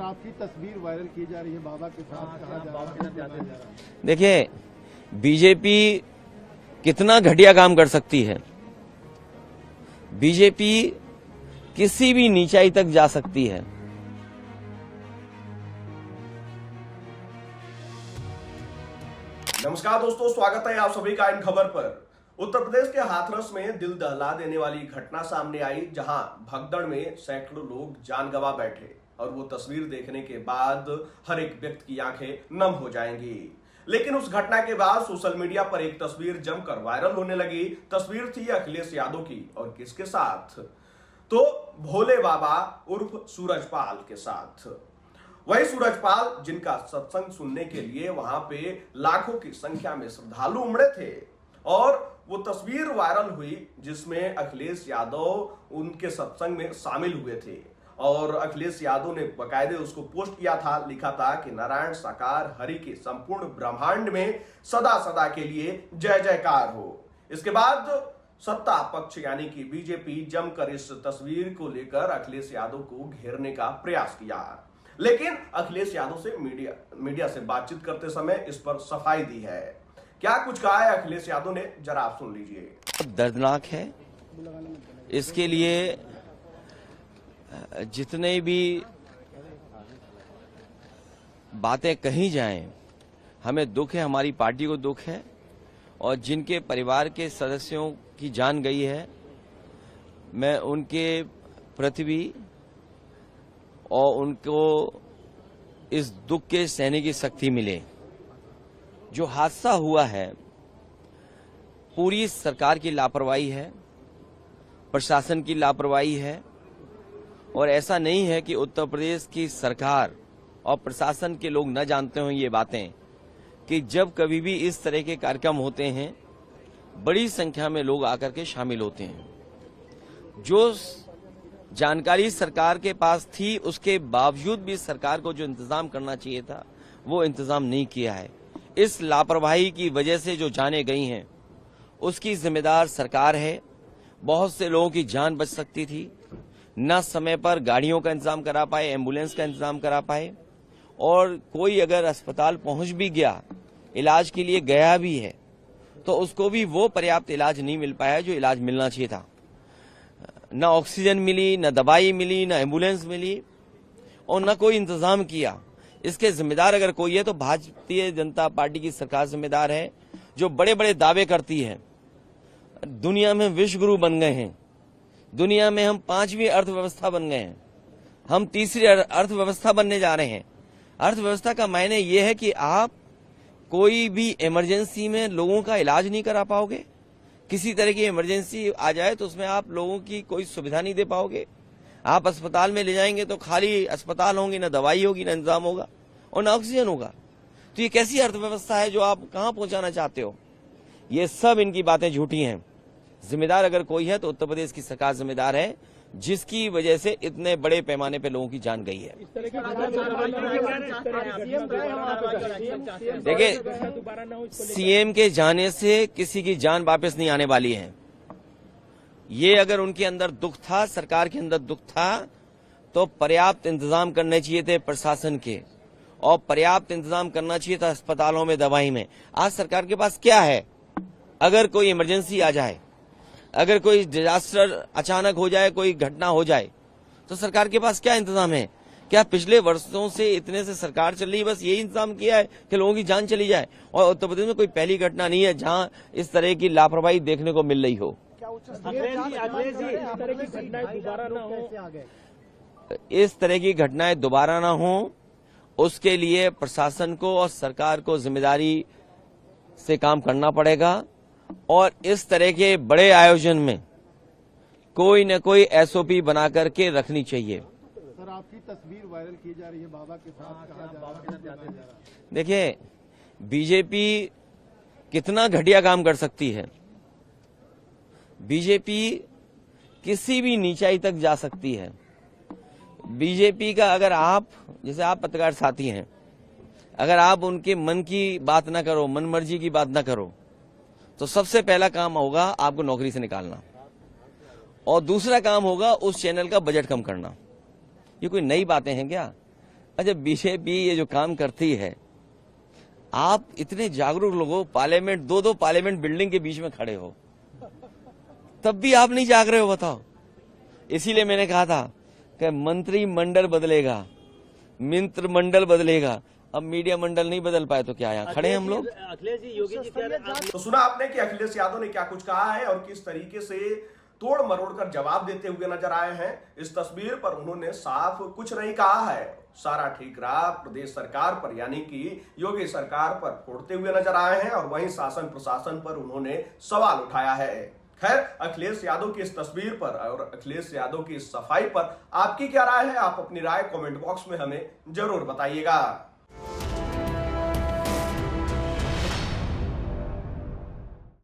Sir, आपकी तस्वीर viral की जा रही है बाबा के साथ, कहा जा रहा है। देखिए, बीजेपी कितना घटिया काम कर सकती है। बीजेपी किसी भी नीचाई तक जा सकती है। नमस्कार दोस्तों, स्वागत है आप सभी का इन खबर पर। उत्तर प्रदेश के हाथरस में दिल दहला देने वाली घटना सामने आई, जहां भगदड़ में सैकड़ों लोग जान गंवा बैठे और वो तस्वीर देखने के बाद हर एक व्यक्ति की आंखें नम हो जाएंगी। लेकिन उस घटना के बाद सोशल मीडिया पर एक तस्वीर जमकर वायरल होने लगी। तस्वीर थी अखिलेश यादव की, और किसके साथ? तो भोले बाबा उर्फ सूरजपाल के साथ। वही सूरजपाल जिनका सत्संग सुनने के लिए वहां पे लाखों की संख्या में श्रद्धालु उमड़े थे, और वो तस्वीर वायरल हुई जिसमें अखिलेश यादव उनके सत्संग में शामिल हुए थे। और अखिलेश यादव ने बकायदे उसको पोस्ट किया था, लिखा था कि नारायण साकार हरि के संपूर्ण ब्रह्मांड में सदा सदा के लिए जय जयकार हो। इसके बाद सत्ता पक्ष यानी कि बीजेपी जमकर इस तस्वीर को लेकर अखिलेश यादव को घेरने का प्रयास किया, लेकिन अखिलेश यादव से मीडिया से बातचीत करते समय इस पर सफाई दी है। क्या कुछ कहा है अखिलेश यादव ने, जरा आप सुन लीजिए। दर्दनाक है। इसके लिए जितने भी बातें कही जाएं, हमें दुख है, हमारी पार्टी को दुख है, और जिनके परिवार के सदस्यों की जान गई है, मैं उनके प्रति भी और उनको इस दुख के सहने की शक्ति मिले। जो हादसा हुआ है, पूरी सरकार की लापरवाही है, प्रशासन की लापरवाही है। और ऐसा नहीं है कि उत्तर प्रदेश की सरकार और प्रशासन के लोग न जानते हों ये बातें, कि जब कभी भी इस तरह के कार्यक्रम होते हैं, बड़ी संख्या में लोग आकर के शामिल होते हैं। जो जानकारी सरकार के पास थी, उसके बावजूद भी सरकार को जो इंतजाम करना चाहिए था, वो इंतजाम नहीं किया है। इस लापरवाही की वजह से जो जानें गई हैं, उसकी जिम्मेदार सरकार है। बहुत से लोगों की जान बच सकती थी। न समय पर गाड़ियों का इंतजाम करा पाए, एम्बुलेंस का इंतजाम करा पाए, और कोई अगर अस्पताल पहुंच भी गया, इलाज के लिए गया भी है, तो उसको भी वो पर्याप्त इलाज नहीं मिल पाया जो इलाज मिलना चाहिए था। न ऑक्सीजन मिली, न दवाई मिली, न एम्बुलेंस मिली, और न कोई इंतजाम किया। इसके जिम्मेदार अगर कोई है तो भारतीय जनता पार्टी की सरकार जिम्मेदार है, जो बड़े बड़े दावे करती है। दुनिया में विश्व गुरु बन गए हैं, दुनिया में हम 5वीं अर्थव्यवस्था बन गए हैं, हम 3री अर्थव्यवस्था बनने जा रहे हैं। अर्थव्यवस्था का मायने यह है कि आप कोई भी इमरजेंसी में लोगों का इलाज नहीं करा पाओगे। किसी तरह की इमरजेंसी आ जाए तो उसमें आप लोगों की कोई सुविधा नहीं दे पाओगे। आप अस्पताल में ले जाएंगे तो खाली अस्पताल होंगे, न दवाई होगी, न इंतजाम होगा, और न ऑक्सीजन होगा। तो ये कैसी अर्थव्यवस्था है जो आप कहां पहुंचाना चाहते हो? ये सब इनकी बातें झूठी हैं। जिम्मेदार अगर कोई है तो उत्तर प्रदेश की सरकार जिम्मेदार है, जिसकी वजह से इतने बड़े पैमाने पे लोगों की जान गई है। देखिए, सीएम के जाने से किसी की जान वापस नहीं आने वाली है। ये अगर उनके अंदर दुख था, सरकार के अंदर दुख था, तो पर्याप्त इंतजाम करने चाहिए थे प्रशासन के, और पर्याप्त इंतजाम करना चाहिए था अस्पतालों में, दवाई में। आज सरकार के पास क्या है? अगर कोई इमरजेंसी आ जाए, अगर कोई डिजास्टर अचानक हो जाए, कोई घटना हो जाए, तो सरकार के पास क्या इंतजाम है? क्या पिछले वर्षों से इतने से सरकार चल रही है, बस यही इंतजाम किया है कि लोगों की जान चली जाए? और उत्तर प्रदेश में कोई पहली घटना नहीं है जहां इस तरह की लापरवाही देखने को मिल रही हो। इस तरह की घटनाएं दोबारा ना हो, उसके लिए प्रशासन को और सरकार को जिम्मेदारी से काम करना पड़ेगा। और इस तरह के बड़े आयोजन में कोई न कोई एसओपी बना करके रखनी चाहिए। सर, आपकी तस्वीर वायरल की जा रही है बाबा के साथ, कहा जा रहा है। देखिए, बीजेपी कितना घटिया काम कर सकती है। बीजेपी किसी भी नीचाई तक जा सकती है। बीजेपी का अगर आप, जैसे आप पत्रकार साथी हैं, अगर आप उनके मन की बात ना करो, मन मर्जी की बात ना करो, तो सबसे पहला काम होगा आपको नौकरी से निकालना, और दूसरा काम होगा उस चैनल का बजट कम करना। ये कोई नई बातें हैं क्या? अच्छा, बीजेपी ये जो काम करती है, आप इतने जागरूक लोग हो, पार्लियामेंट दो पार्लियामेंट बिल्डिंग के बीच में खड़े हो, तब भी आप नहीं जाग रहे हो, बताओ। इसीलिए मैंने कहा था कि मंत्रिमंडल बदलेगा, मित्र मंडल बदलेगा, अब मीडिया मंडल नहीं बदल पाए तो क्या यहाँ खड़े हैं हम लोग। अखिलेश जी, योगी जी कह रहे हैं तो सुना आपने कि अखिलेश यादव ने क्या कुछ कहा है और किस तरीके से तोड़ मरोड़ कर जवाब देते हुए नजर आए हैं। इस तस्वीर पर उन्होंने साफ कुछ नहीं कहा है, सारा ठीकरा प्रदेश सरकार पर यानी कि योगी सरकार पर फोड़ते हुए नजर आए हैं और वहीं शासन प्रशासन पर उन्होंने सवाल उठाया है। खैर, अखिलेश यादव की इस तस्वीर पर और अखिलेश यादव की इस सफाई पर आपकी क्या राय है? आप अपनी राय कमेंट बॉक्स में हमें जरूर बताइएगा।